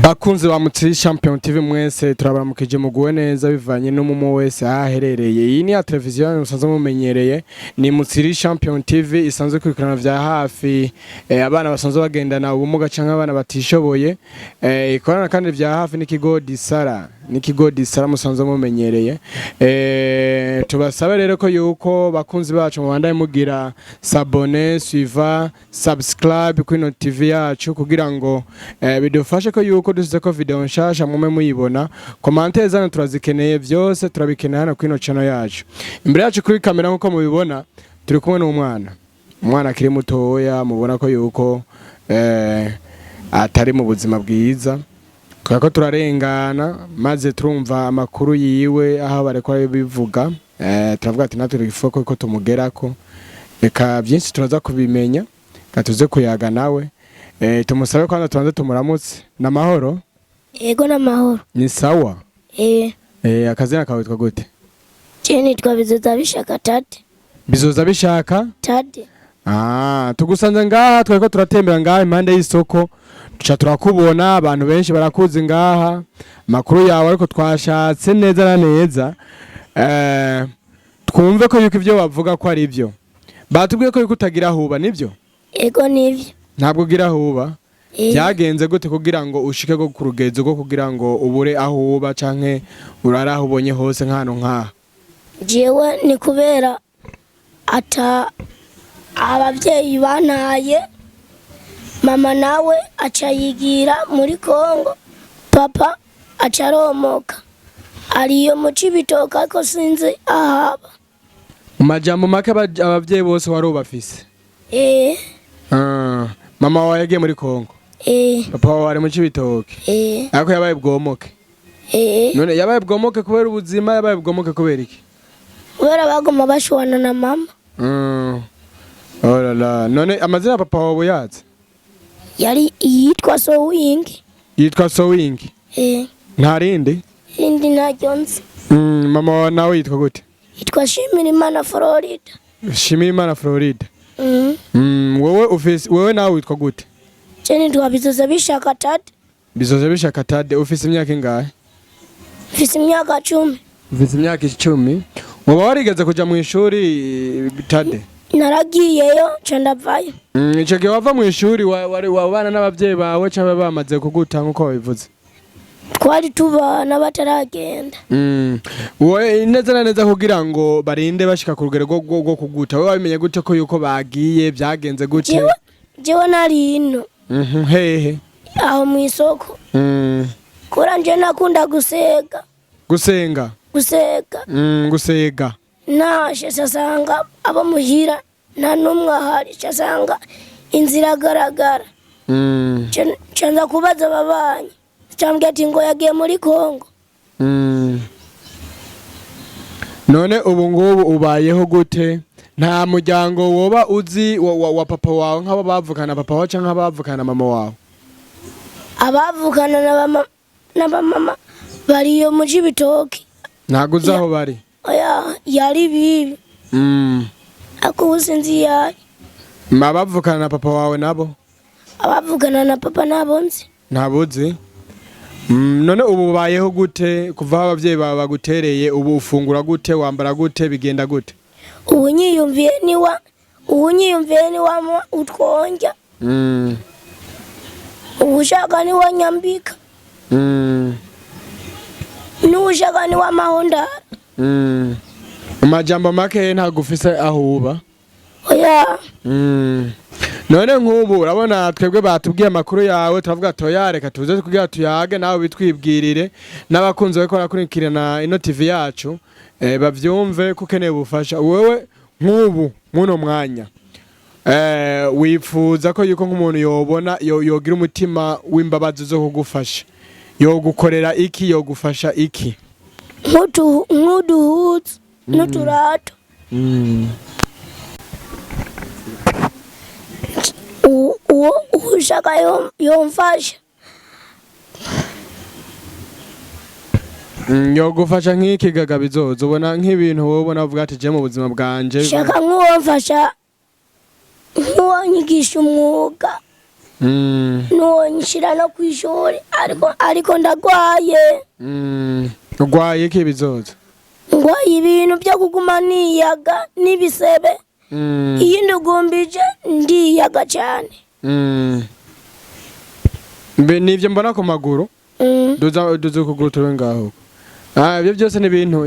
Bakunze ba muri Champion TV mwese turabaramukije muguwe neza bivanye n'umumo wese aherereye. Iyi ni ya televiziyo musanzwe mumenyereye, ni muri Champion TV isanzwe kwikirana vya hafi abana basanzwe bagendana ubumuga canke abana batishoboye. Ikorana kandi vya hafi n'ikigo Disara musanzwe mumenyereye. Tubasaba rero ko yuko bakunzi bacu mubandaye mugira s'abonner, suivre, subscribe kuri TV yacu kugira ngo bidufashe ko yuko dusize ko video nshasha mume muyibona. Commentaire zano turazikeneye, vyose turabikeneye hano kuri channel yacu. Imbere yacu kuri kamera nkuko mubibona turi kumwe n'umwana akiri mutoya, mubona ko yuko atari mu buzima bwiza. Twako turarengana maze turumva amakuru yiwe aho bareko bivuga, turavuga ati natwe ifoko ko tumugerako, reka byinshi turaza kubimenya katuze kuyaga nawe. Tumusabe kwanda tubanze tumuramutse. Namahoro? Yego namahoro. Ni sawa? Akazina kawe witwa gute? Je nitwa Bizozabishaka Thadée. Bizozabishaka? Thadée. Tugusanze ngaha tweko turatembera ngaha impande y'isoko. Tuca turakubona abantu benshi barakuzi ngaha. Makuru yawe ariko twashatse neza na neza. Twumve ko yuko ivyo bavuga ko ari byo. Batubwiye ko yuko ntagirahaba nibyo? Yego nivyo. Ntabwo girahaba? Byagenze gute kugira ngo ushike go ku rugezo go kugira ngo ubure aho uba canke urara aho ubonye hose nkano nkaha? Jewe ni kubera ata abavyeyi bantaye, mama nawe aca yigira muri Congo, papa aca aromoka ariyo mu Cibitoke ko sinzi ahaba. Majambo make abavyeyi bose wari ubafise? Mama wawe yagiye muri Congo? Papa wawe ari mu Cibitoke? Ariko yabaye bwomoke? None yabaye bwomoke kubera ubuzima, yabaye bwomoke kubera iki? Kubera bagoma bashwana na mama. Oh la la. None amazina papa wawe yaza? Yari yitwa Sowingi. Yitwa Sowingi? Ntarindi? Indi ntajonze. Mama wawe nawe yitwa gute? Yitwa Shimirimana Florida. Shimirimana Florida. Wewe nawe witwa gute? Je nitwa Bizozabishaka Thadée. Bizozabishaka Thadée. Ufise imyaka ingahe? Ufise imyaka 10. Ufise imyaka 10? Woba warigeze kuja mu ishuri Thadée? Naragiyeyo candavayo. Ico gihe wava mu ishuri wabana n'abavyeyi bawe cyangwa bamaze kuguta nkuko babivuze? Twari tubana bataragenda. Wowe neza na neza kugira ngo barinde bashika ku rugero rwo kuguta, wowe wabimenye gute ko yuko bagiye, byagenze gute? Jewe nari ino. Hehe? Aho mu isoko. Kora nje nakunda gusega. Gusenga? Gusega. Gusega. Nashe sasanga abo muhira nta numwe ahari, sasanga inzira garagara. Canza kubaza ababanyi. Cyambwiye ati ngo yagiye muri Congo. None ubu ngubu ubayeho gute? Nta muryango woba uzi wa papa wawe nk'abo bavukana papa wawe canke abavukana mama wawe? Abavukana na mama bariyo mu Cibitoke. Ntago uzi aho bari? Oya, yari bibi. Ako sinzi yari. Abavukana na papa wawe nabo? Abavukana na papa nabo nzi. Ntabuzi? None ubu bayeho gute kuva abavyeyi bawe bagutereye? Ubu ufungura gute, wambara gute, bigenda gute? Ubu nyiyumviye ni wa utwonja. Ushaka ni wa nyambika. Nushaka ni wa mahondara. Amajambo make ntago ufise aho uba? Oya. None nk'ubu urabona twebwe batubwiye amakuru yawe, turavuga toya reka tuze kugira tuyage nawe bitwibwirire n'abakunze ko barakurikirana ino TV yacu bavyumve ko ukeneye ubufasha. Wewe nk'ubu muno mwanya wipfuza ko yuko nk'umuntu yobona yogira umutima w'imbabazi zo kugufasha, yogukorera iki, yogufasha iki? Nk'uduhuzu n'uturato. Ushaka yomfasha. Yogufasha nk'iki gaga bizoza ubona nk'ibintu wowe ubona uvuga ati je mu buzima bwanje. Shaka nk'uwomfasha, nk'uwanyigisha umwuga. nonyishira no kwishuri ariko ndagwaye. Ugwaye iki Bizoza? Ngwaye ibintu byo kuguma niyaga n'ibisebe. Iyi ndugumbije ndiyaga cyane. Mbe nivyo mbona ku maguru? Duza kuguru tuwe ngaho. Ibyo byose ni ibintu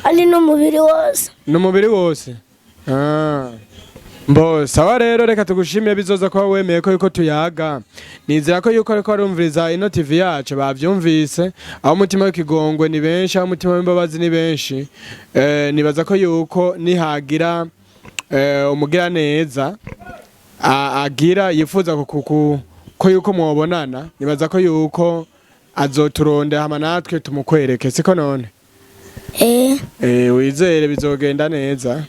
kandi n'umubiri wose. N'umubiri wose. Mbo sawa rero reka tugushimiye Bizoza ko wemeye ko yuko tuyaga. Nizera ko yuko ariko arumviriza ino TV yacu bavyumvise. Aho umutima w'ikigongwe ni benshi, aho umutima w'imbabazi ni benshi. Nibaza ko yuko nihagira umugira neza agira yifuza ko yuko mwobonana. Nibaza ko yuko azoturonde hama natwe tumukwereke siko none. Wizere bizogenda neza.